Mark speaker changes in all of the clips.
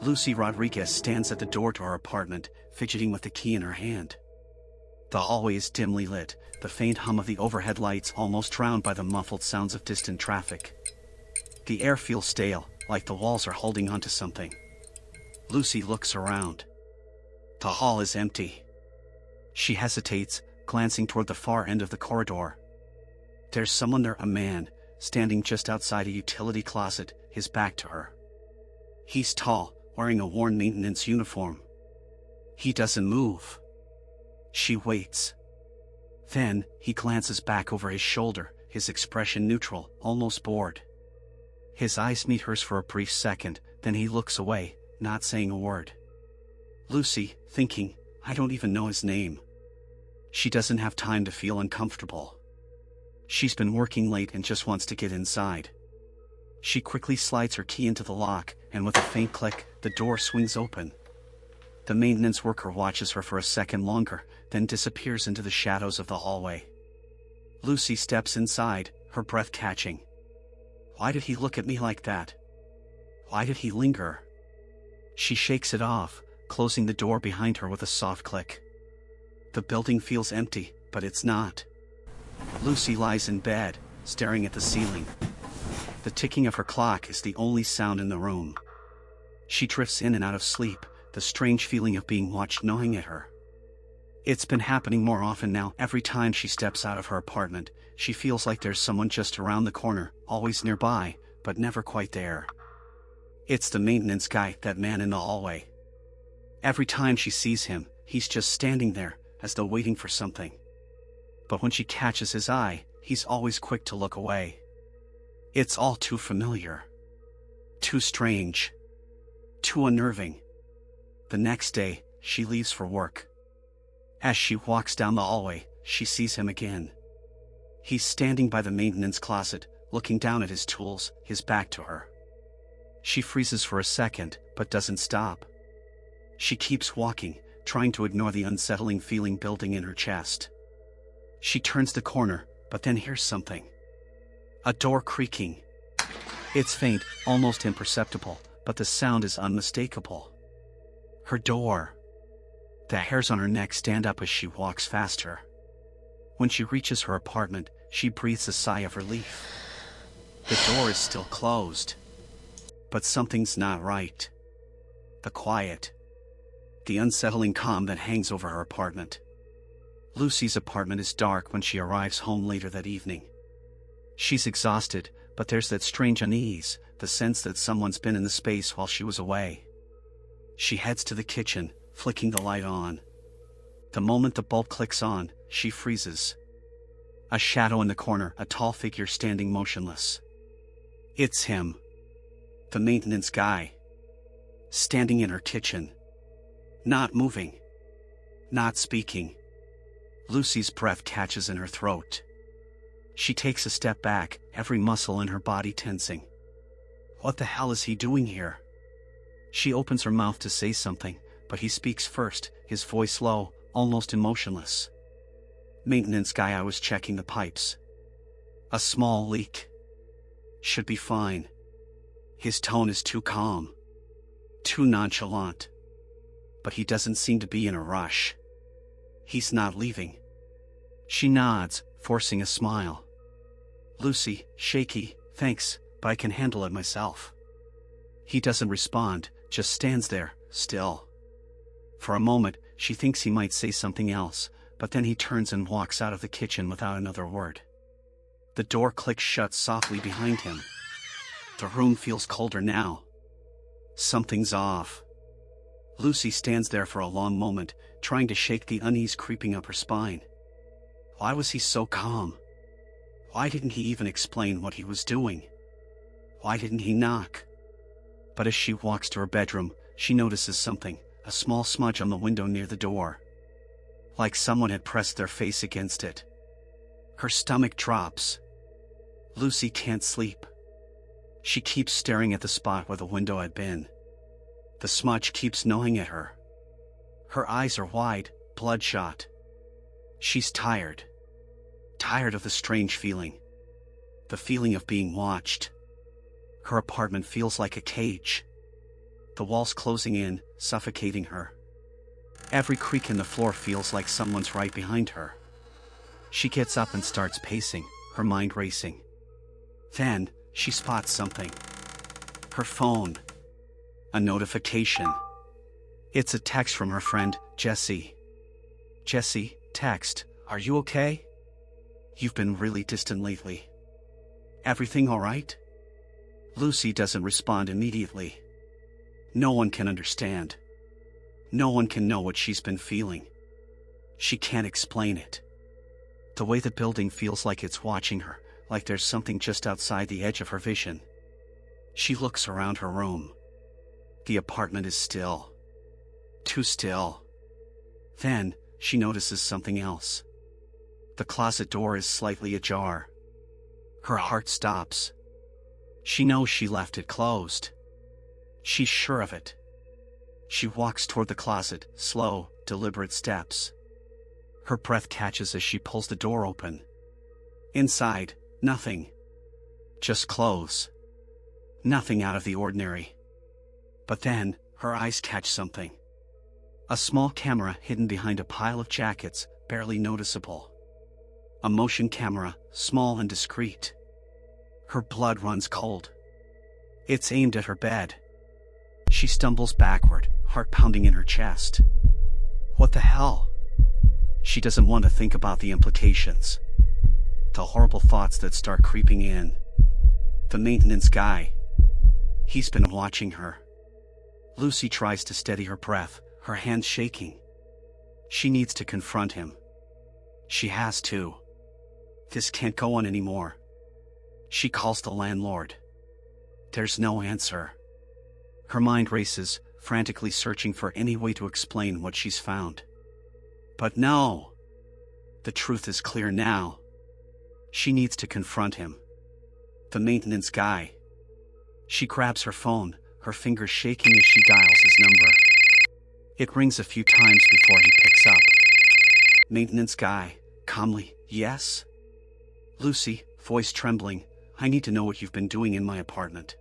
Speaker 1: Lucy Rodriguez stands at the door to her apartment, fidgeting with the key in her hand. The hallway is dimly lit, the faint hum of the overhead lights almost drowned by the muffled sounds of distant traffic. The air feels stale, like the walls are holding onto something. Lucy looks around. The hall is empty. She hesitates, glancing toward the far end of the corridor. There's someone there, a man, standing just outside a utility closet, his back to her. He's tall, wearing a worn maintenance uniform. He doesn't move. She waits. Then, he glances back over his shoulder, his expression neutral, almost bored. His eyes meet hers for a brief second, then he looks away, not saying a word. Lucy, thinking, I don't even know his name. She doesn't have time to feel uncomfortable. She's been working late and just wants to get inside. She quickly slides her key into the lock, and with a faint click, the door swings open. The maintenance worker watches her for a second longer, then disappears into the shadows of the hallway. Lucy steps inside, her breath catching. Why did he look at me like that? Why did he linger? She shakes it off, closing the door behind her with a soft click. The building feels empty, but it's not. Lucy lies in bed, staring at the ceiling. The ticking of her clock is the only sound in the room. She drifts in and out of sleep, the strange feeling of being watched gnawing at her. It's been happening more often now. Every time she steps out of her apartment, she feels like there's someone just around the corner, always nearby, but never quite there. It's the maintenance guy, that man in the hallway. Every time she sees him, he's just standing there, as though waiting for something. But when she catches his eye, he's always quick to look away. It's all too familiar. Too strange. Too unnerving. The next day, she leaves for work. As she walks down the hallway, she sees him again. He's standing by the maintenance closet, looking down at his tools, his back to her. She freezes for a second, but doesn't stop. She keeps walking, trying to ignore the unsettling feeling building in her chest. She turns the corner, but then hears something. A door creaking. It's faint, almost imperceptible, but the sound is unmistakable. Her door. The hairs on her neck stand up as she walks faster. When she reaches her apartment, she breathes a sigh of relief. The door is still closed. But something's not right. The quiet. The unsettling calm that hangs over her apartment. Lucy's apartment is dark when she arrives home later that evening. She's exhausted, but there's that strange unease, the sense that someone's been in the space while she was away. She heads to the kitchen, flicking the light on. The moment the bulb clicks on, she freezes. A shadow in the corner, a tall figure standing motionless. It's him. The maintenance guy. Standing in her kitchen. Not moving. Not speaking. Lucy's breath catches in her throat. She takes a step back, every muscle in her body tensing. What the hell is he doing here? She opens her mouth to say something, but he speaks first, his voice low, almost emotionless. Maintenance guy, I was checking the pipes. A small leak. Should be fine. His tone is too calm. Too nonchalant. But he doesn't seem to be in a rush. He's not leaving. She nods, forcing a smile. Lucy, shaky, thanks, but I can handle it myself. He doesn't respond, just stands there, still. For a moment, she thinks he might say something else, but then he turns and walks out of the kitchen without another word. The door clicks shut softly behind him. The room feels colder now. Something's off. Lucy stands there for a long moment, trying to shake the unease creeping up her spine. Why was he so calm? Why didn't he even explain what he was doing? Why didn't he knock? But as she walks to her bedroom, she notices something, a small smudge on the window near the door. Like someone had pressed their face against it. Her stomach drops. Lucy can't sleep. She keeps staring at the spot where the window had been. The smudge keeps gnawing at her. Her eyes are wide, bloodshot. She's tired. Tired of the strange feeling. The feeling of being watched. Her apartment feels like a cage. The walls closing in, suffocating her. Every creak in the floor feels like someone's right behind her. She gets up and starts pacing, her mind racing. Then, she spots something. Her phone. A notification. It's a text from her friend, Jessie. Jessie, text, "Are you okay? You've been really distant lately. Everything alright?" Lucy doesn't respond immediately. No one can understand. No one can know what she's been feeling. She can't explain it. The way the building feels like it's watching her, like there's something just outside the edge of her vision. She looks around her room. The apartment is still. Too still. Then, she notices something else. The closet door is slightly ajar. Her heart stops. She knows she left it closed. She's sure of it. She walks toward the closet, slow, deliberate steps. Her breath catches as she pulls the door open. Inside, nothing. Just clothes. Nothing out of the ordinary. But then, her eyes catch something. A small camera hidden behind a pile of jackets, barely noticeable. A motion camera, small and discreet. Her blood runs cold. It's aimed at her bed. She stumbles backward, heart pounding in her chest. What the hell? She doesn't want to think about the implications. The horrible thoughts that start creeping in. The maintenance guy. He's been watching her. Lucy tries to steady her breath, her hands shaking. She needs to confront him. She has to. This can't go on anymore. She calls the landlord. There's no answer. Her mind races, frantically searching for any way to explain what she's found. But no. The truth is clear now. She needs to confront him. The maintenance guy. She grabs her phone, her fingers shaking as she dials his number. It rings a few times before he picks up. Maintenance guy, calmly, "Yes?" "Lucy," voice trembling, "I need to know what you've been doing in my apartment."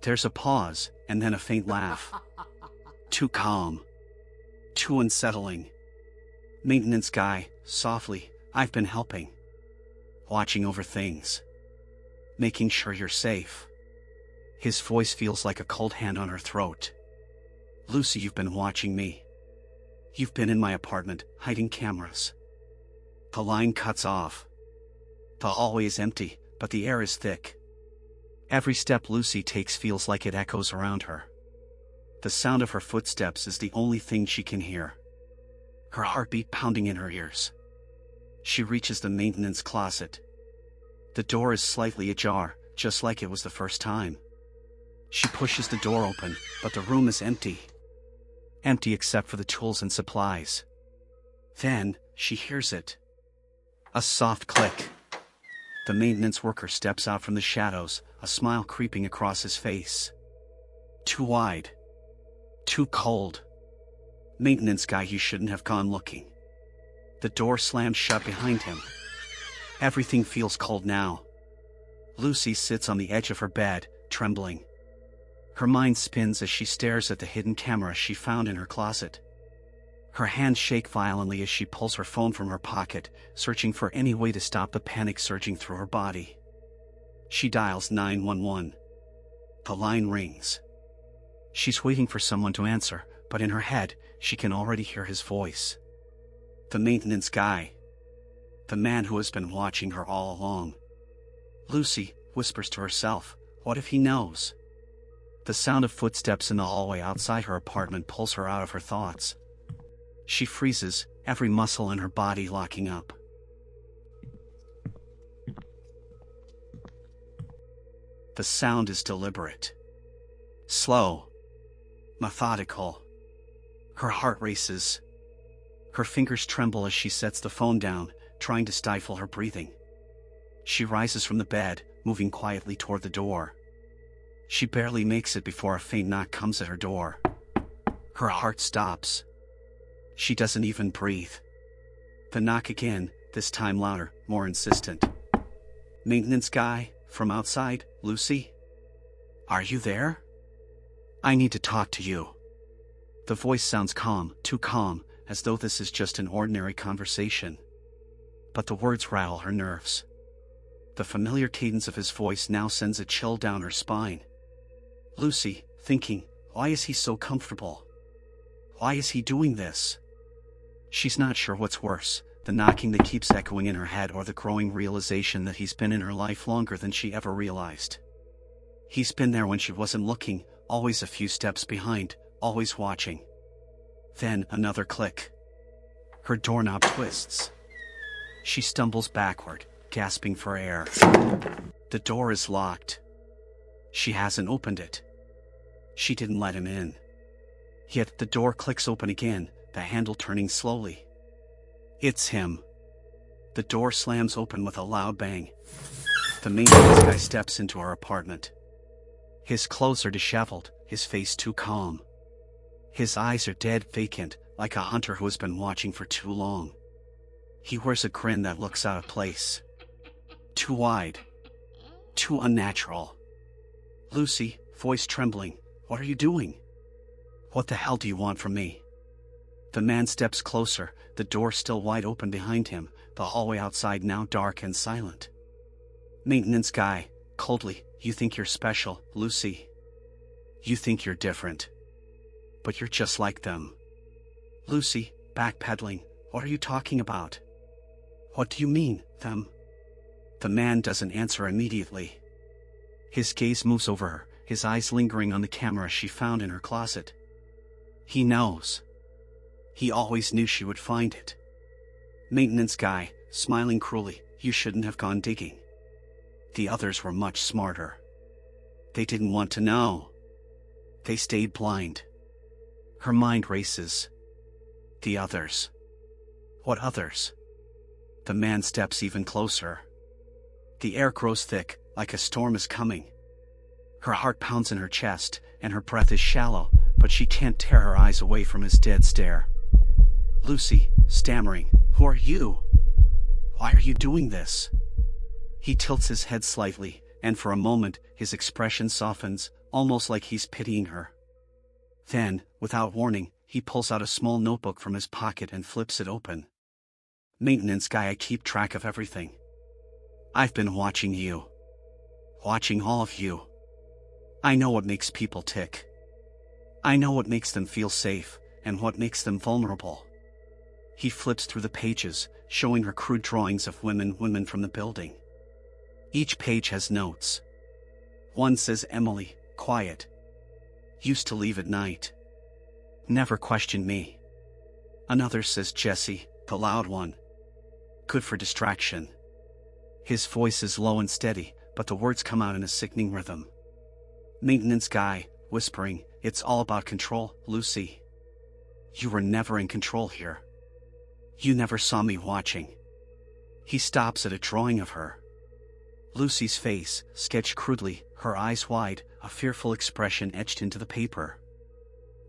Speaker 1: There's a pause, and then a faint laugh. Too calm. Too unsettling. Maintenance guy, softly, "I've been helping. Watching over things. Making sure you're safe." His voice feels like a cold hand on her throat. "Lucy, you've been watching me. You've been in my apartment, hiding cameras." The line cuts off. The hallway is empty, but the air is thick. Every step Lucy takes feels like it echoes around her. The sound of her footsteps is the only thing she can hear. Her heartbeat pounding in her ears. She reaches the maintenance closet. The door is slightly ajar, just like it was the first time. She pushes the door open, but the room is empty. Empty except for the tools and supplies. Then, she hears it. A soft click. The maintenance worker steps out from the shadows, a smile creeping across his face. Too wide. Too cold. Maintenance guy, you shouldn't have gone looking. The door slams shut behind him. Everything feels cold now. Lucy sits on the edge of her bed, trembling. Her mind spins as she stares at the hidden camera she found in her closet. Her hands shake violently as she pulls her phone from her pocket, searching for any way to stop the panic surging through her body. She dials 911. The line rings. She's waiting for someone to answer, but in her head, she can already hear his voice. The maintenance guy. The man who has been watching her all along. Lucy whispers to herself, what if he knows? The sound of footsteps in the hallway outside her apartment pulls her out of her thoughts. She freezes, every muscle in her body locking up. The sound is deliberate. Slow. Methodical. Her heart races. Her fingers tremble as she sets the phone down, trying to stifle her breathing. She rises from the bed, moving quietly toward the door. She barely makes it before a faint knock comes at her door. Her heart stops. She doesn't even breathe. The knock again, this time louder, more insistent. Maintenance guy, from outside, Lucy? Are you there? I need to talk to you. The voice sounds calm, too calm, as though this is just an ordinary conversation. But the words rattle her nerves. The familiar cadence of his voice now sends a chill down her spine. Lucy, thinking, why is he so comfortable? Why is he doing this? She's not sure what's worse, the knocking that keeps echoing in her head or the growing realization that he's been in her life longer than she ever realized. He's been there when she wasn't looking, always a few steps behind, always watching. Then another click. Her doorknob twists. She stumbles backward, gasping for air. The door is locked. She hasn't opened it. She didn't let him in. Yet the door clicks open again, the handle turning slowly. It's him. The door slams open with a loud bang. The maintenance guy steps into her apartment. His clothes are disheveled, his face too calm. His eyes are dead vacant, like a hunter who has been watching for too long. He wears a grin that looks out of place. Too wide. Too unnatural. Lucy, voice trembling, what are you doing? What the hell do you want from me? The man steps closer, the door still wide open behind him, the hallway outside now dark and silent. Maintenance guy, coldly, you think you're special, Lucy. You think you're different. But you're just like them. Lucy, backpedaling, what are you talking about? What do you mean, them? The man doesn't answer immediately. His gaze moves over her, his eyes lingering on the camera she found in her closet. He knows. He always knew she would find it. Maintenance guy, smiling cruelly, you shouldn't have gone digging. The others were much smarter. They didn't want to know. They stayed blind. Her mind races. The others. What others? The man steps even closer. The air grows thick, like a storm is coming. Her heart pounds in her chest, and her breath is shallow, but she can't tear her eyes away from his dead stare. Lucy, stammering, who are you? Why are you doing this? He tilts his head slightly, and for a moment, his expression softens, almost like he's pitying her. Then, without warning, he pulls out a small notebook from his pocket and flips it open. Maintenance guy, I keep track of everything. I've been watching you. Watching all of you. I know what makes people tick. I know what makes them feel safe, and what makes them vulnerable. He flips through the pages, showing her crude drawings of women from the building. Each page has notes. One says Emily, quiet. Used to leave at night. Never questioned me. Another says Jessie, the loud one. Good for distraction. His voice is low and steady, but the words come out in a sickening rhythm. Maintenance guy, whispering, it's all about control, Lucy. You were never in control here. You never saw me watching. He stops at a drawing of her. Lucy's face, sketched crudely, her eyes wide, a fearful expression etched into the paper.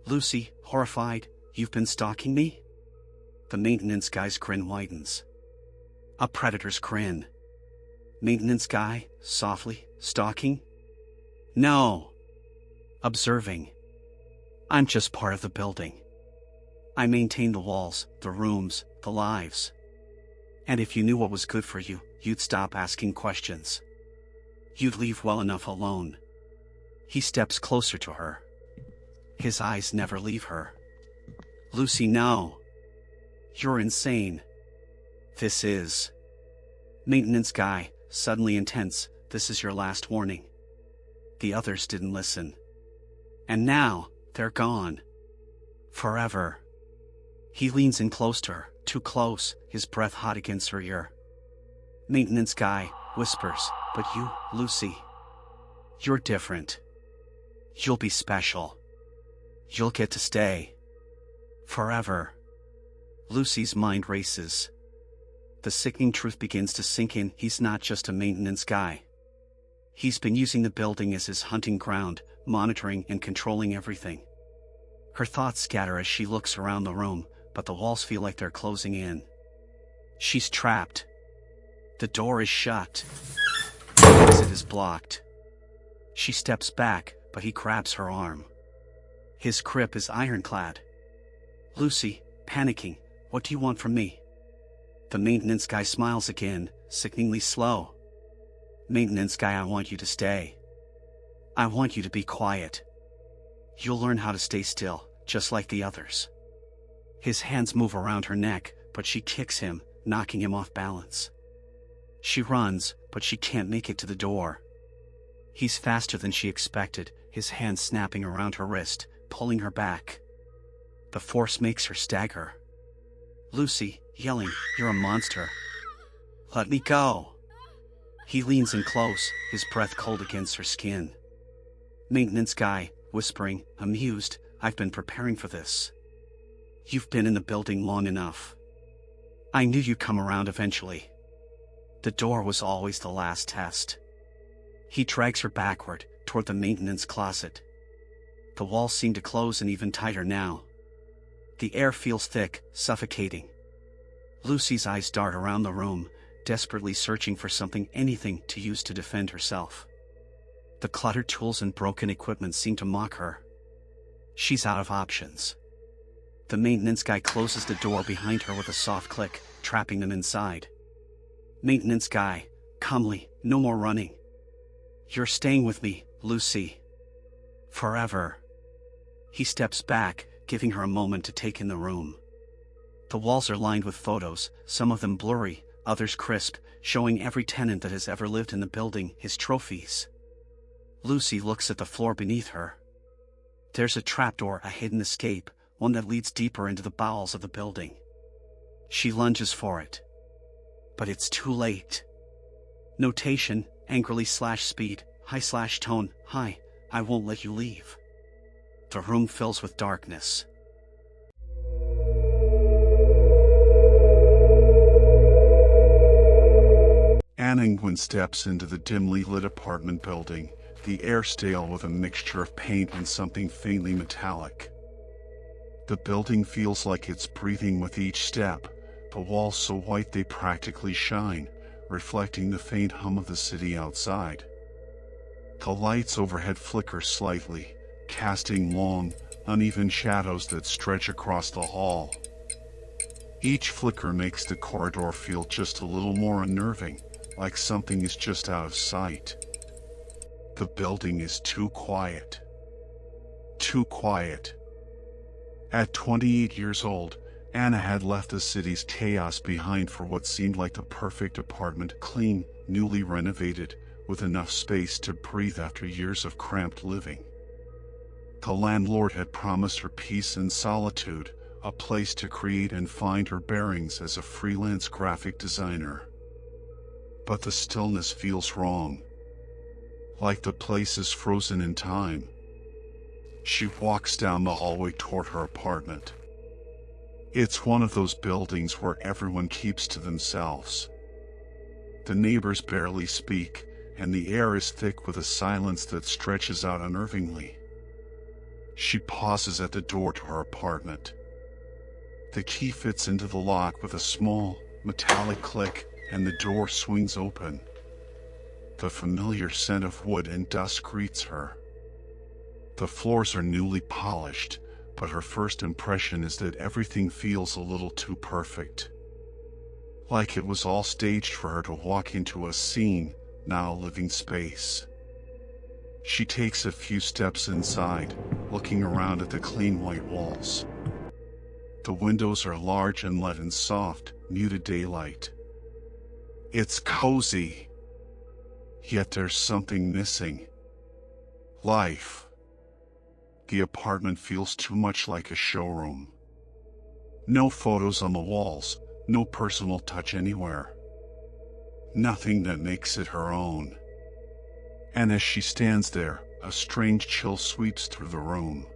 Speaker 1: Lucy, horrified, you've been stalking me? The maintenance guy's grin widens. A predator's grin. Maintenance guy, softly, stalking? No. Observing. I'm just part of the building. I maintain the walls, the rooms, the lives. And if you knew what was good for you, you'd stop asking questions. You'd leave well enough alone. He steps closer to her. His eyes never leave her. Lucy, no. You're insane. This is. Maintenance guy, suddenly intense, this is your last warning. The others didn't listen. And now, they're gone. Forever. He leans in close to her, too close, his breath hot against her ear. Maintenance guy, whispers, but you, Lucy. You're different. You'll be special. You'll get to stay. Forever. Lucy's mind races. The sickening truth begins to sink in, he's not just a maintenance guy. He's been using the building as his hunting ground, monitoring and controlling everything. Her thoughts scatter as she looks around the room, but the walls feel like they're closing in. She's trapped. The door is shut. The exit is blocked. She steps back, but he grabs her arm. His grip is ironclad. Lucy, panicking, what do you want from me? The maintenance guy smiles again, sickeningly slow. Maintenance guy, I want you to stay. I want you to be quiet. You'll learn how to stay still, just like the others. His hands move around her neck, but she kicks him, knocking him off balance. She runs, but she can't make it to the door. He's faster than she expected, his hands snapping around her wrist, pulling her back. The force makes her stagger. Lucy, yelling, "You're a monster. Let me go." He leans in close, his breath cold against her skin. Maintenance guy, whispering, amused, "I've been preparing for this. You've been in the building long enough. I knew you'd come around eventually." The door was always the last test. He drags her backward, toward the maintenance closet. The walls seem to close in even tighter now. The air feels thick, suffocating. Lucy's eyes dart around the room, desperately searching for something, anything to use to defend herself. The cluttered tools and broken equipment seem to mock her. She's out of options. The maintenance guy closes the door behind her with a soft click, trapping them inside. Maintenance guy, calmly, "No more running. You're staying with me, Lucy. Forever." He steps back, giving her a moment to take in the room. The walls are lined with photos, some of them blurry, others crisp, showing every tenant that has ever lived in the building, his trophies. Lucy looks at the floor beneath her. There's a trapdoor, a hidden escape, one that leads deeper into the bowels of the building. She lunges for it. But it's too late. Notation, angrily /speed, high/tone, "Hi, I won't let you leave." The room fills with darkness.
Speaker 2: Anna Ingwen steps into the dimly lit apartment building, the air stale with a mixture of paint and something faintly metallic. The building feels like it's breathing with each step, the walls so white they practically shine, reflecting the faint hum of the city outside. The lights overhead flicker slightly, casting long, uneven shadows that stretch across the hall. Each flicker makes the corridor feel just a little more unnerving, like something is just out of sight. The building is too quiet. Too quiet. At 28 years old, Anna had left the city's chaos behind for what seemed like the perfect apartment, clean, newly renovated, with enough space to breathe after years of cramped living. The landlord had promised her peace and solitude, a place to create and find her bearings as a freelance graphic designer. But the stillness feels wrong. Like the place is frozen in time. She walks down the hallway toward her apartment. It's one of those buildings where everyone keeps to themselves. The neighbors barely speak, and the air is thick with a silence that stretches out unnervingly. She pauses at the door to her apartment. The key fits into the lock with a small, metallic click, and the door swings open. The familiar scent of wood and dust greets her. The floors are newly polished, but her first impression is that everything feels a little too perfect. Like it was all staged for her to walk into a scene, now a living space. She takes a few steps inside, looking around at the clean white walls. The windows are large and let in soft, muted daylight. It's cozy. Yet there's something missing. Life. The apartment feels too much like a showroom. No photos on the walls, no personal touch anywhere. Nothing that makes it her own. And as she stands there, a strange chill sweeps through the room.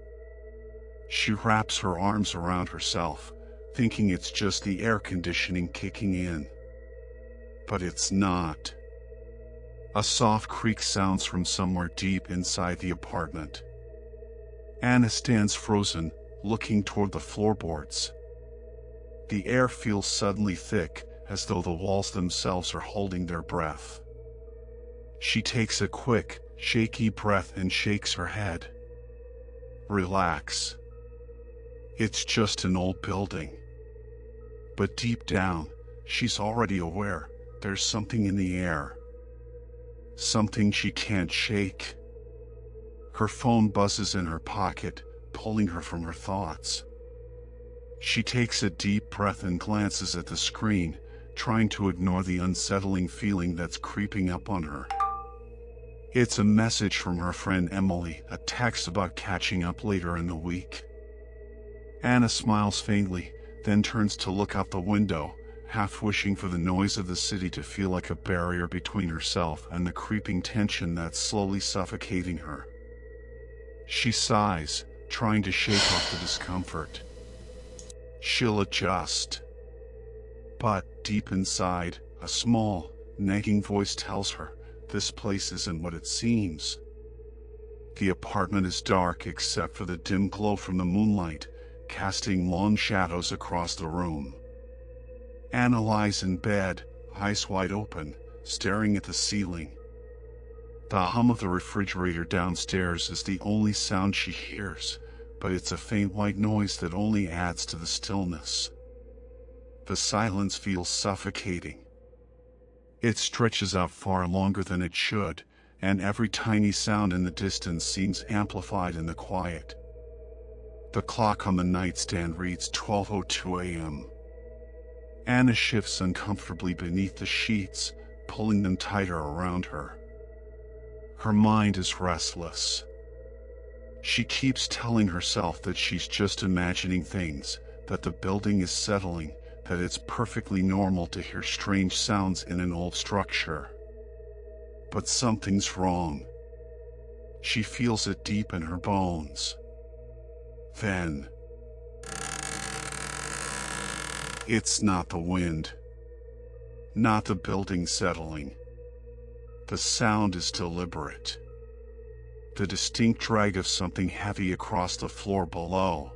Speaker 2: She wraps her arms around herself, thinking it's just the air conditioning kicking in. But it's not. A soft creak sounds from somewhere deep inside the apartment. Anna stands frozen, looking toward the floorboards. The air feels suddenly thick, as though the walls themselves are holding their breath. She takes a quick, shaky breath and shakes her head. Relax. It's just an old building. But deep down, she's already aware there's something in the air. Something she can't shake. Her phone buzzes in her pocket, pulling her from her thoughts. She takes a deep breath and glances at the screen, trying to ignore the unsettling feeling that's creeping up on her. It's a message from her friend Emily, a text about catching up later in the week. Anna smiles faintly, then turns to look out the window, half wishing for the noise of the city to feel like a barrier between herself and the creeping tension that's slowly suffocating her. She sighs, trying to shake off the discomfort. She'll adjust. But deep inside, a small, nagging voice tells her this place isn't what it seems. The apartment is dark except for the dim glow from the moonlight, casting long shadows across the room. Anna lies in bed, eyes wide open, staring at the ceiling. The hum of the refrigerator downstairs is the only sound she hears, but it's a faint white noise that only adds to the stillness. The silence feels suffocating. It stretches out far longer than it should, and every tiny sound in the distance seems amplified in the quiet. The clock on the nightstand reads 12:02 a.m. Anna shifts uncomfortably beneath the sheets, pulling them tighter around her. Her mind is restless. She keeps telling herself that she's just imagining things, that the building is settling, that it's perfectly normal to hear strange sounds in an old structure. But something's wrong. She feels it deep in her bones. Then, it's not the wind, not the building settling. The sound is deliberate. The distinct drag of something heavy across the floor below.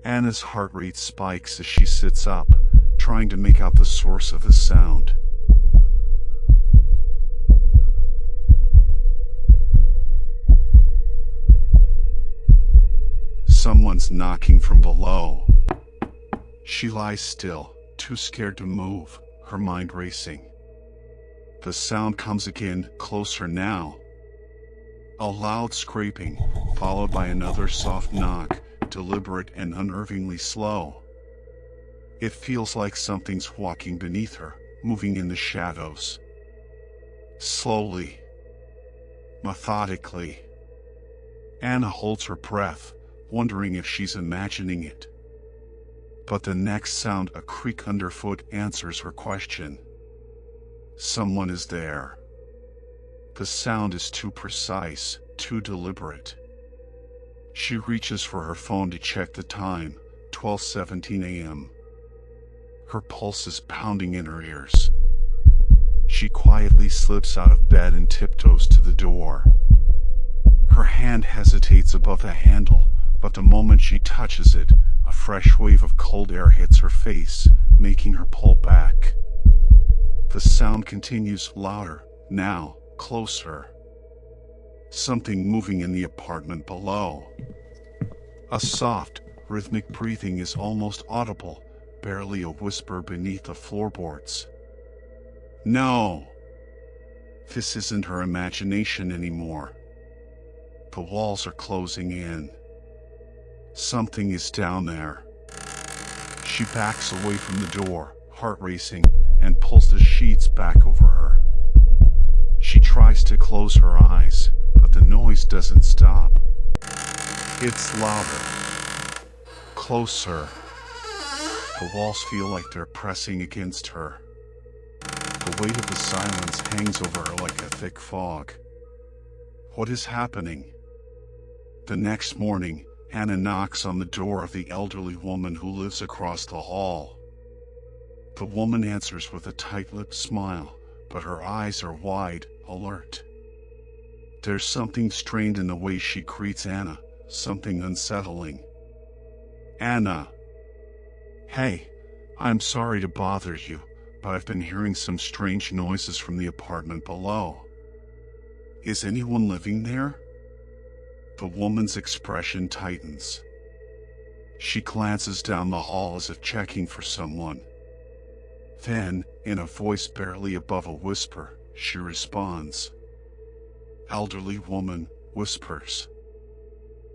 Speaker 2: Anna's heart rate spikes as she sits up, trying to make out the source of the sound. Someone's knocking from below. She lies still, too scared to move, her mind racing. The sound comes again, closer now. A loud scraping, followed by another soft knock, deliberate and unnervingly slow. It feels like something's walking beneath her, moving in the shadows. Slowly. Methodically. Anna holds her breath, wondering if she's imagining it. But the next sound, a creak underfoot, answers her question. Someone is there. The sound is too precise, too deliberate. She reaches for her phone to check the time, 12:17 a.m. Her pulse is pounding in her ears. She quietly slips out of bed and tiptoes to the door. Her hand hesitates above the handle, but the moment she touches it, a fresh wave of cold air hits her face, making her pull back. The sound continues, louder, now, closer. Something moving in the apartment below. A soft, rhythmic breathing is almost audible, barely a whisper beneath the floorboards. No! This isn't her imagination anymore. The walls are closing in. Something is down there. She backs away from the door, heart racing, and pulls the sheets back over her. She tries to close her eyes, but the noise doesn't stop. It's louder. Closer. The walls feel like they're pressing against her. The weight of the silence hangs over her like a thick fog. What is happening? The next morning, Anna knocks on the door of the elderly woman who lives across the hall. The woman answers with a tight-lipped smile, but her eyes are wide, alert. There's something strained in the way she greets Anna, something unsettling. Anna. Hey, I'm sorry to bother you, but I've been hearing some strange noises from the apartment below. Is anyone living there? The woman's expression tightens. She glances down the hall as if checking for someone. Then, in a voice barely above a whisper, she responds. Elderly woman whispers.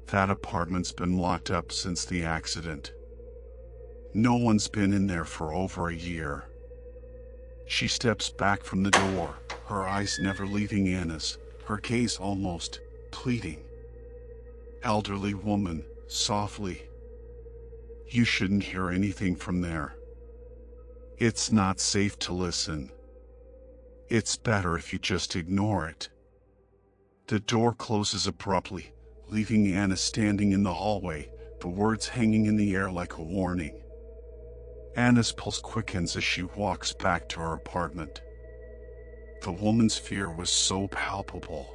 Speaker 2: That apartment's been locked up since the accident. No one's been in there for over a year. She steps back from the door, her eyes never leaving Anna's, her gaze almost pleading. Elderly woman, softly. You shouldn't hear anything from there. It's not safe to listen. It's better if you just ignore it. The door closes abruptly, leaving Anna standing in the hallway, the words hanging in the air like a warning. Anna's pulse quickens as she walks back to her apartment. The woman's fear was so palpable.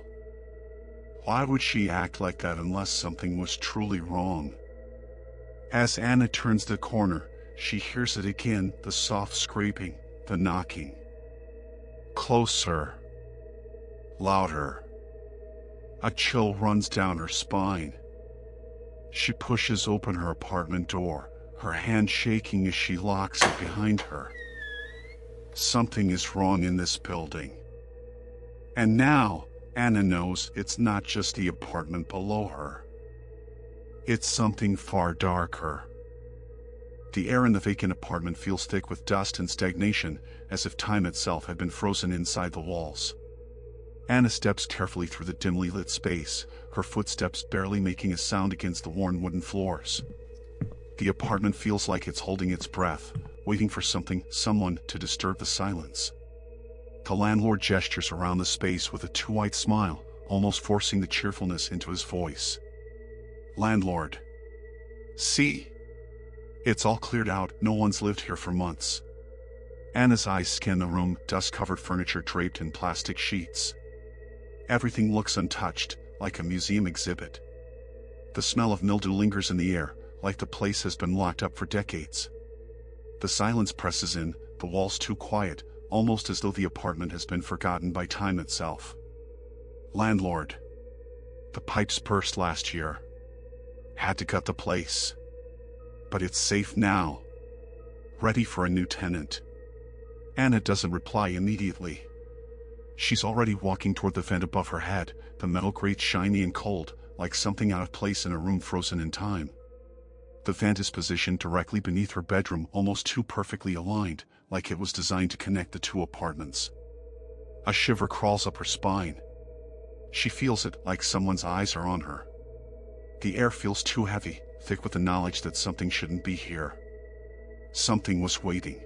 Speaker 2: Why would she act like that unless something was truly wrong? As Anna turns the corner, she hears it again, the soft scraping, the knocking. Closer. Louder. A chill runs down her spine. She pushes open her apartment door, her hand shaking as she locks it behind her. Something is wrong in this building. And now, Anna knows it's not just the apartment below her. It's something far darker. The air in the vacant apartment feels thick with dust and stagnation, as if time itself had been frozen inside the walls. Anna steps carefully through the dimly lit space, her footsteps barely making a sound against the worn wooden floors. The apartment feels like it's holding its breath, waiting for someone to disturb the silence. The landlord gestures around the space with a too-wide smile, almost forcing the cheerfulness into his voice. Landlord. See? It's all cleared out, no one's lived here for months. Anna's eyes scan the room, dust-covered furniture draped in plastic sheets. Everything looks untouched, like a museum exhibit. The smell of mildew lingers in the air, like the place has been locked up for decades. The silence presses in, the walls too quiet, almost as though the apartment has been forgotten by time itself. Landlord. The pipes burst last year. Had to cut the place. But it's safe now. Ready for a new tenant. Anna doesn't reply immediately. She's already walking toward the vent above her head, the metal grate shiny and cold, like something out of place in a room frozen in time. The vent is positioned directly beneath her bedroom, almost too perfectly aligned, like it was designed to connect the two apartments. A shiver crawls up her spine. She feels it, like someone's eyes are on her. The air feels too heavy, thick with the knowledge that something shouldn't be here. Something was waiting.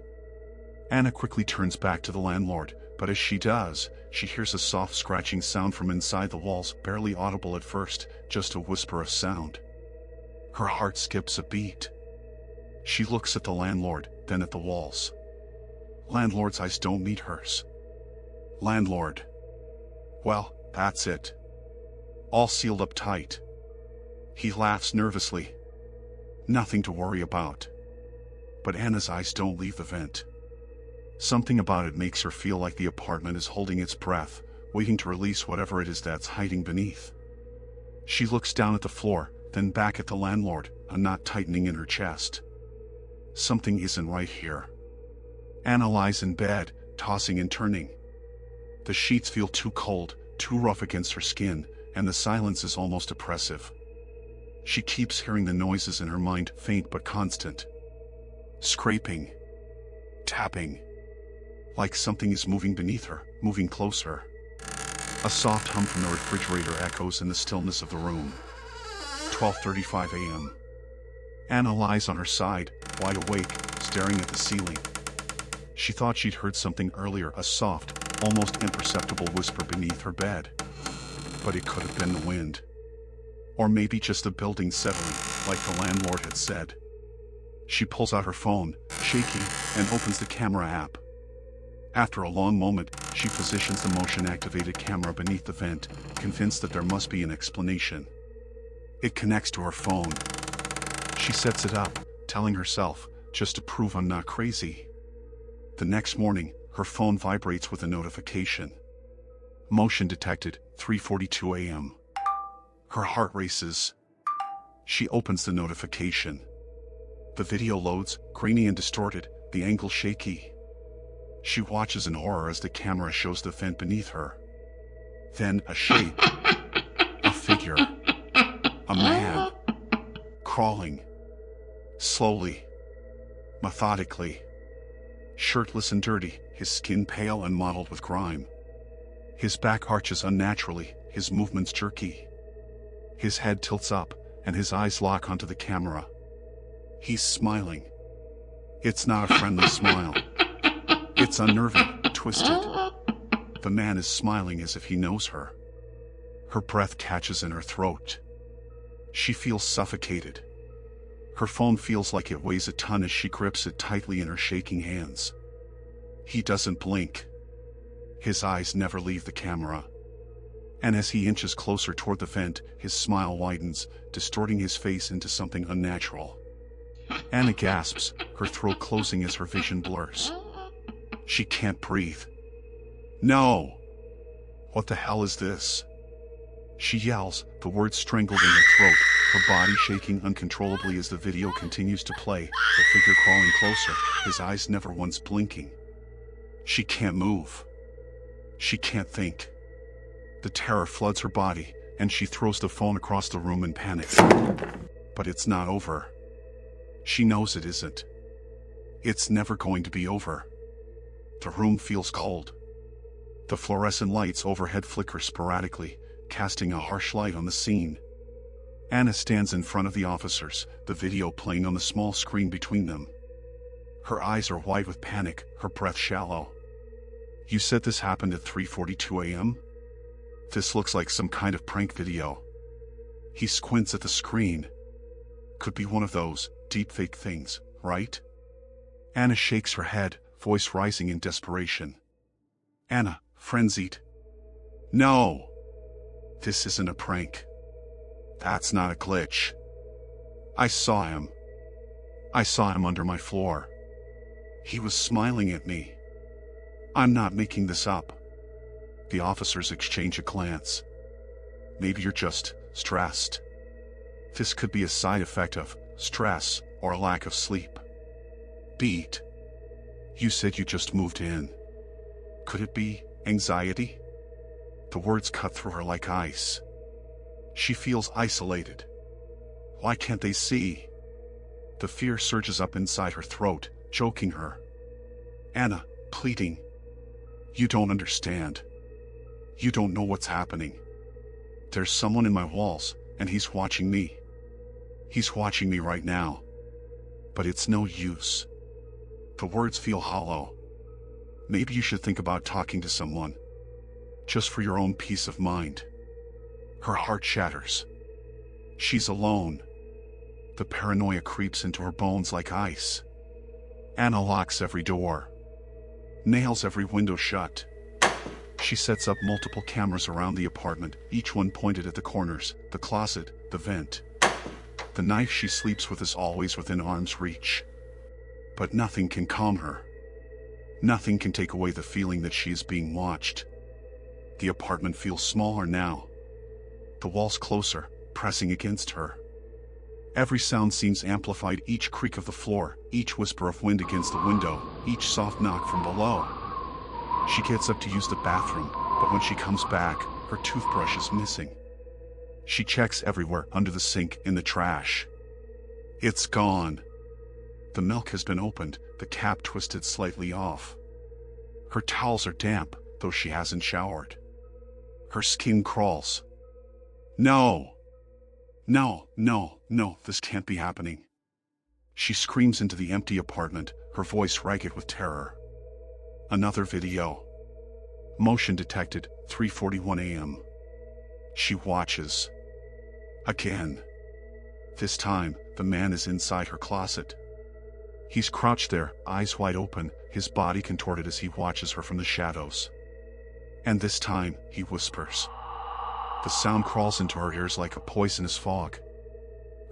Speaker 2: Anna quickly turns back to the landlord, but as she does, she hears a soft scratching sound from inside the walls, barely audible at first, just a whisper of sound. Her heart skips a beat. She looks at the landlord, then at the walls. Landlord's eyes don't meet hers. Landlord. Well, that's it. All sealed up tight. He laughs nervously. Nothing to worry about. But Anna's eyes don't leave the vent. Something about it makes her feel like the apartment is holding its breath, waiting to release whatever it is that's hiding beneath. She looks down at the floor, then back at the landlord, a knot tightening in her chest. Something isn't right here. Anna lies in bed, tossing and turning. The sheets feel too cold, too rough against her skin, and the silence is almost oppressive. She keeps hearing the noises in her mind, faint but constant. Scraping. Tapping. Like something is moving beneath her, moving closer. A soft hum from the refrigerator echoes in the stillness of the room. 12:35 a.m. Anna lies on her side, wide awake, staring at the ceiling. She thought she'd heard something earlier, a soft, almost imperceptible whisper beneath her bed. But it could have been the wind. Or maybe just the building settling, like the landlord had said. She pulls out her phone, shaking, and opens the camera app. After a long moment, she positions the motion-activated camera beneath the vent, convinced that there must be an explanation. It connects to her phone. She sets it up, telling herself, just to prove I'm not crazy. The next morning, her phone vibrates with a notification. Motion detected, 3:42 a.m. Her heart races. She opens the notification. The video loads, grainy and distorted, the angle shaky. She watches in horror as the camera shows the vent beneath her. Then a shape, a figure, a man, crawling, slowly, methodically, shirtless and dirty, his skin pale and mottled with grime. His back arches unnaturally, his movements jerky. His head tilts up, and his eyes lock onto the camera. He's smiling. It's not a friendly smile. It's unnerving, twisted. The man is smiling as if he knows her. Her breath catches in her throat. She feels suffocated. Her phone feels like it weighs a ton as she grips it tightly in her shaking hands. He doesn't blink. His eyes never leave the camera. And as he inches closer toward the vent, his smile widens, distorting his face into something unnatural. Anna gasps, her throat closing as her vision blurs. She can't breathe. No! What the hell is this? She yells, the words strangled in her throat, her body shaking uncontrollably as the video continues to play, the figure crawling closer, his eyes never once blinking. She can't move. She can't think. The terror floods her body, and she throws the phone across the room in panic. But it's not over. She knows it isn't. It's never going to be over. The room feels cold. The fluorescent lights overhead flicker sporadically, casting a harsh light on the scene. Anna stands in front of the officers, the video playing on the small screen between them. Her eyes are wide with panic, her breath shallow. You said this happened at 3:42 a.m.? This looks like some kind of prank video. He squints at the screen. Could be one of those deepfake things, right? Anna shakes her head, voice rising in desperation. Anna, frenzied. No! This isn't a prank. That's not a glitch. I saw him. I saw him under my floor. He was smiling at me. I'm not making this up. The officers exchange a glance. Maybe you're just stressed. This could be a side effect of stress or a lack of sleep. Beat. You said you just moved in. Could it be anxiety? The words cut through her like ice. She feels isolated. Why can't they see? The fear surges up inside her throat, choking her. Anna, pleading. You don't understand. You don't know what's happening. There's someone in my walls, and he's watching me. He's watching me right now. But it's no use. The words feel hollow. Maybe you should think about talking to someone. Just for your own peace of mind. Her heart shatters. She's alone. The paranoia creeps into her bones like ice. Anna locks every door. Nails every window shut. She sets up multiple cameras around the apartment, each one pointed at the corners, the closet, the vent. The knife she sleeps with is always within arm's reach. But nothing can calm her. Nothing can take away the feeling that she is being watched. The apartment feels smaller now. The walls closer, pressing against her. Every sound seems amplified, each creak of the floor, each whisper of wind against the window, each soft knock from below. She gets up to use the bathroom, but when she comes back, her toothbrush is missing. She checks everywhere, under the sink, in the trash. It's gone. The milk has been opened, the cap twisted slightly off. Her towels are damp, though she hasn't showered. Her skin crawls. No! No, no, no, this can't be happening. She screams into the empty apartment, her voice ragged with terror. Another video. Motion detected, 3:41 a.m. She watches. Again. This time, the man is inside her closet. He's crouched there, eyes wide open, his body contorted as he watches her from the shadows. And this time, he whispers. The sound crawls into her ears like a poisonous fog.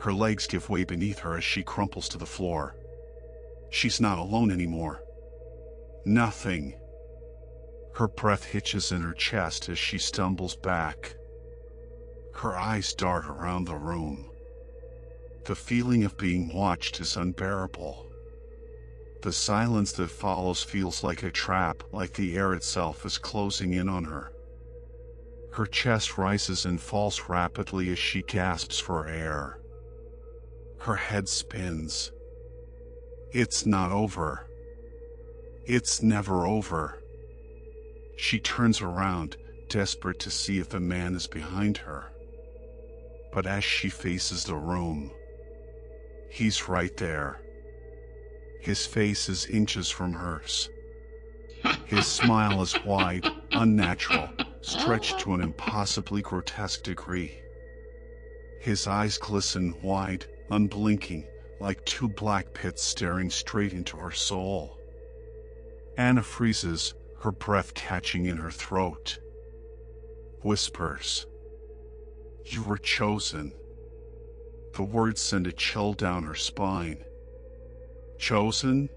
Speaker 2: Her legs give way beneath her as she crumples to the floor. She's not alone anymore. Nothing. Her breath hitches in her chest as she stumbles back. Her eyes dart around the room. The feeling of being watched is unbearable. The silence that follows feels like a trap, like the air itself is closing in on her. Her chest rises and falls rapidly as she gasps for air. Her head spins. It's not over. It's never over. She turns around, desperate to see if the man is behind her. But as she faces the room, he's right there. His face is inches from hers. His smile is wide, unnatural, stretched to an impossibly grotesque degree. His eyes glisten wide, unblinking, like two black pits staring straight into her soul. Anna freezes, her breath catching in her throat. Whispers, "You were chosen." The words send a chill down her spine. Chosen?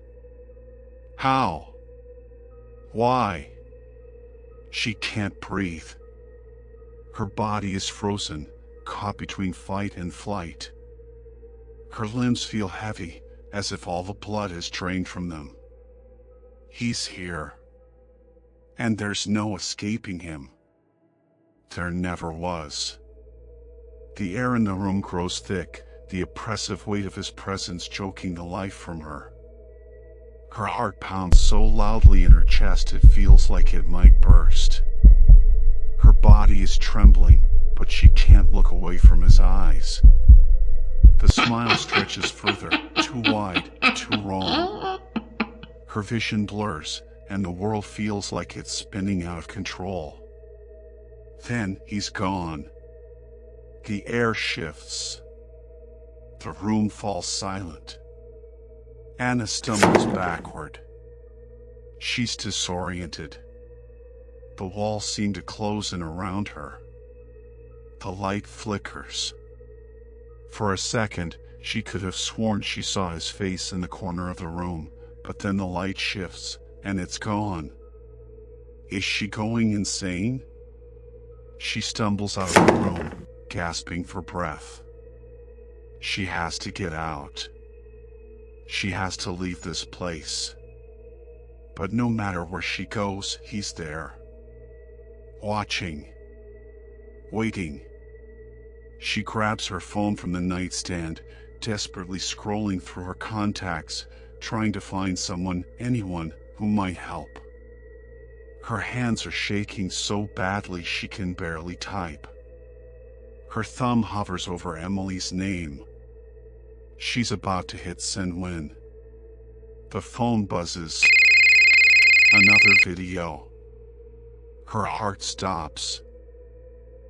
Speaker 2: How? Why? She can't breathe. Her body is frozen, caught between fight and flight. Her limbs feel heavy, as if all the blood has drained from them. He's here. And there's no escaping him. There never was. The air in the room grows thick, the oppressive weight of his presence choking the life from her. Her heart pounds so loudly in her chest it feels like it might burst. Her body is trembling, but she can't look away from his eyes. The smile stretches further, too wide, too wrong. Her vision blurs, and the world feels like it's spinning out of control. Then he's gone. The air shifts. The room falls silent. Anna stumbles backward. She's disoriented. The walls seem to close in around her. The light flickers. For a second, she could have sworn she saw his face in the corner of the room, but then the light shifts, and it's gone. Is she going insane? She stumbles out of the room, gasping for breath. She has to get out. She has to leave this place. But no matter where she goes, he's there. Watching. Waiting. She grabs her phone from the nightstand, desperately scrolling through her contacts, trying to find someone, anyone, who might help. Her hands are shaking so badly she can barely type. Her thumb hovers over Emily's name. She's about to hit send when the phone buzzes. Another video. Her heart stops.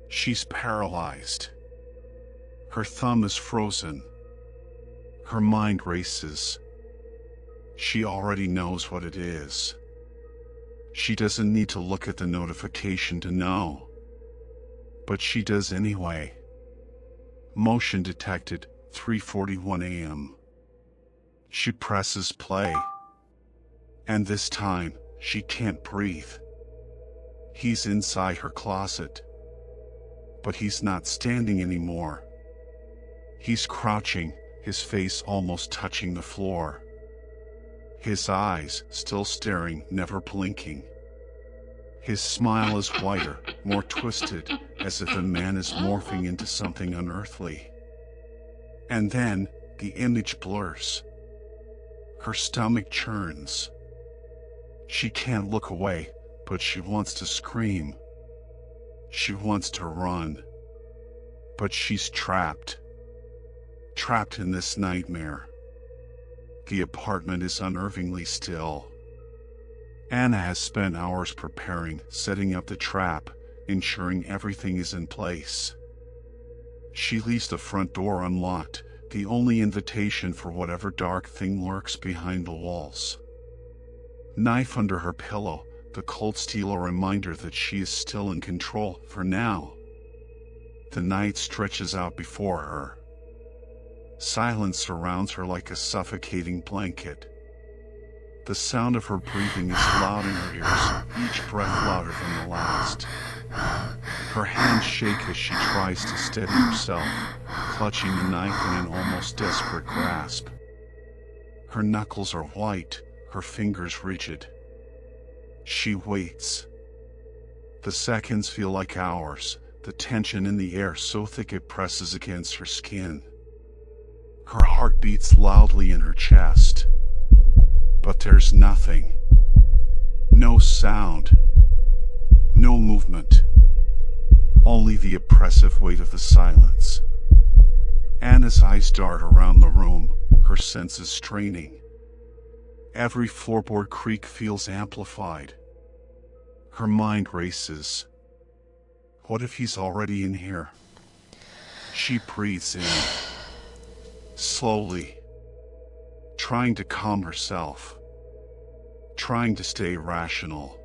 Speaker 2: She's paralyzed. Her thumb is frozen. Her mind races. She already knows what it is. She doesn't need to look at the notification to know. But she does anyway. Motion detected, 3:41 a.m. She presses play. And this time, she can't breathe. He's inside her closet. But he's not standing anymore. He's crouching, his face almost touching the floor. His eyes still staring, never blinking. His smile is whiter, more twisted, as if the man is morphing into something unearthly. And then, the image blurs. Her stomach churns. She can't look away, but she wants to scream. She wants to run. But she's trapped. Trapped in this nightmare. The apartment is unnervingly still. Anna has spent hours preparing, setting up the trap, ensuring everything is in place. She leaves the front door unlocked, the only invitation for whatever dark thing lurks behind the walls. Knife under her pillow, the cold steel a reminder that she is still in control for now. The night stretches out before her. Silence surrounds her like a suffocating blanket. The sound of her breathing is loud in her ears, each breath louder than the last. Her hands shake as she tries to steady herself, clutching the knife in an almost desperate grasp. Her knuckles are white, her fingers rigid. She waits. The seconds feel like hours, the tension in the air so thick it presses against her skin. Her heart beats loudly in her chest. But there's nothing. No sound. No movement. Only the oppressive weight of the silence. Anna's eyes dart around the room, her senses straining. Every floorboard creak feels amplified. Her mind races. What if he's already in here? She breathes in, slowly, trying to calm herself, trying to stay rational.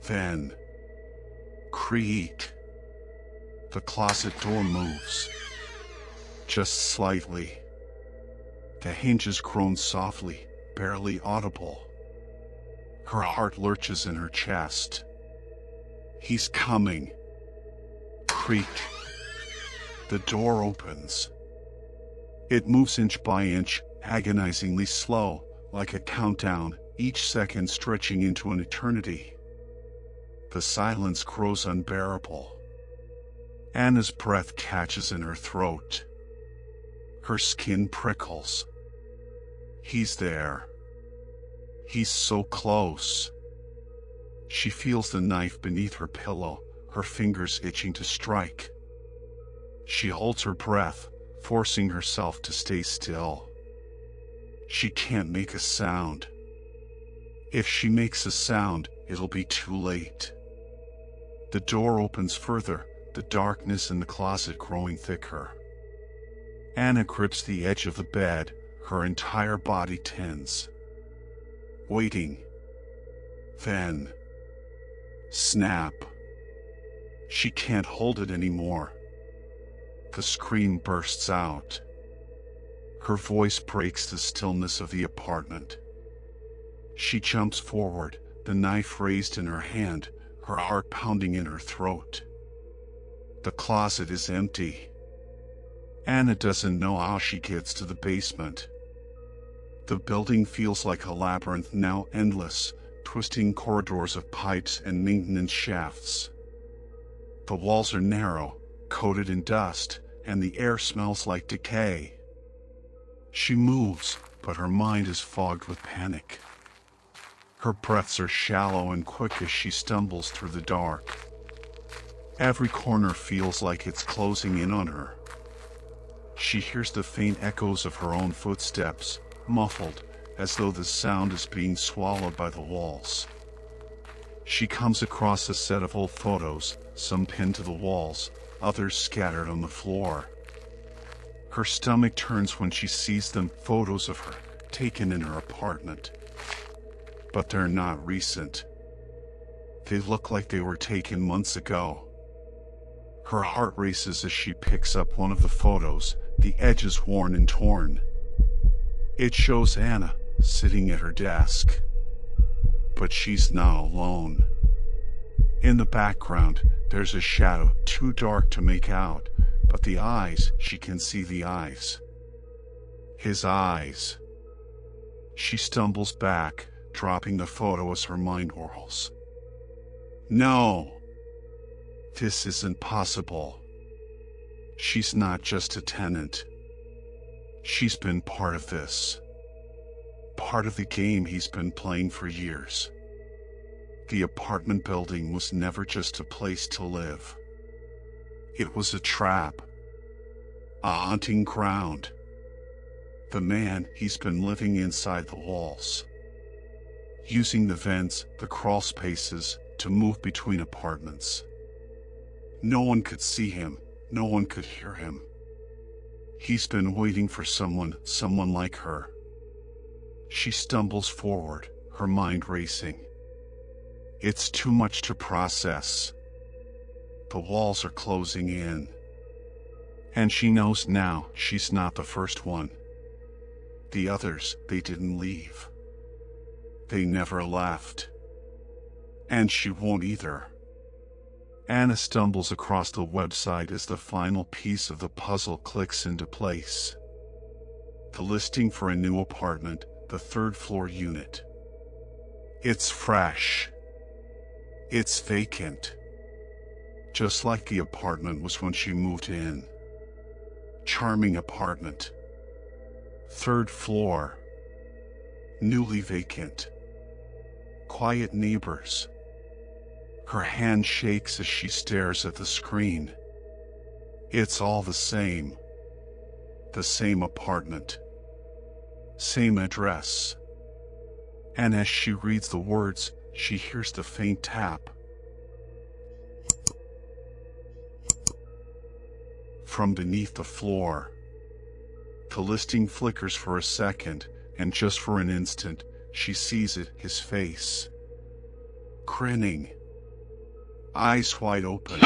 Speaker 2: Then, creak. The closet door moves, just slightly. The hinges groan softly, barely audible. Her heart lurches in her chest. He's coming. Creak. The door opens. It moves inch by inch, agonizingly slow, like a countdown, each second stretching into an eternity. The silence grows unbearable. Anna's breath catches in her throat. Her skin prickles. He's there. He's so close. She feels the knife beneath her pillow, her fingers itching to strike. She holds her breath, forcing herself to stay still. She can't make a sound. If she makes a sound, it'll be too late. The door opens further, the darkness in the closet growing thicker. Anna grips the edge of the bed, her entire body tense. Waiting. Then, snap. She can't hold it anymore. The scream bursts out. Her voice breaks the stillness of the apartment. She jumps forward, the knife raised in her hand, her heart pounding in her throat. The closet is empty. Anna doesn't know how she gets to the basement. The building feels like a labyrinth now, endless, twisting corridors of pipes and maintenance shafts. The walls are narrow, coated in dust, and the air smells like decay. She moves, but her mind is fogged with panic. Her breaths are shallow and quick as she stumbles through the dark. Every corner feels like it's closing in on her. She hears the faint echoes of her own footsteps, muffled, as though the sound is being swallowed by the walls. She comes across a set of old photos, some pinned to the walls, others scattered on the floor. Her stomach turns when she sees them, photos of her, taken in her apartment. But they're not recent. They look like they were taken months ago. Her heart races as she picks up one of the photos, the edges worn and torn. It shows Anna, sitting at her desk. But she's not alone. In the background, there's a shadow, too dark to make out, but the eyes, she can see the eyes. His eyes. She stumbles back, dropping the photo as her mind whirls. No! This isn't possible. She's not just a tenant. She's been part of this. Part of the game he's been playing for years. The apartment building was never just a place to live. It was a trap. A hunting ground. The man, he's been living inside the walls. Using the vents, the crawl spaces, to move between apartments. No one could see him, no one could hear him. He's been waiting for someone like her. She stumbles forward, her mind racing. It's too much to process. The walls are closing in. And she knows now she's not the first one. The others, they didn't leave. They never left. And she won't either. Anna stumbles across the website as the final piece of the puzzle clicks into place. The listing for a new apartment, the third-floor unit. It's fresh. It's vacant. Just like the apartment was when she moved in. Charming apartment. Third floor. Newly vacant. Quiet neighbors. Her hand shakes as she stares at the screen. It's all the same. The same apartment. Same address. And as she reads the words, she hears the faint tap. From beneath the floor. The listing flickers for a second, and just for an instant, she sees it, his face. Grinning. Eyes wide open.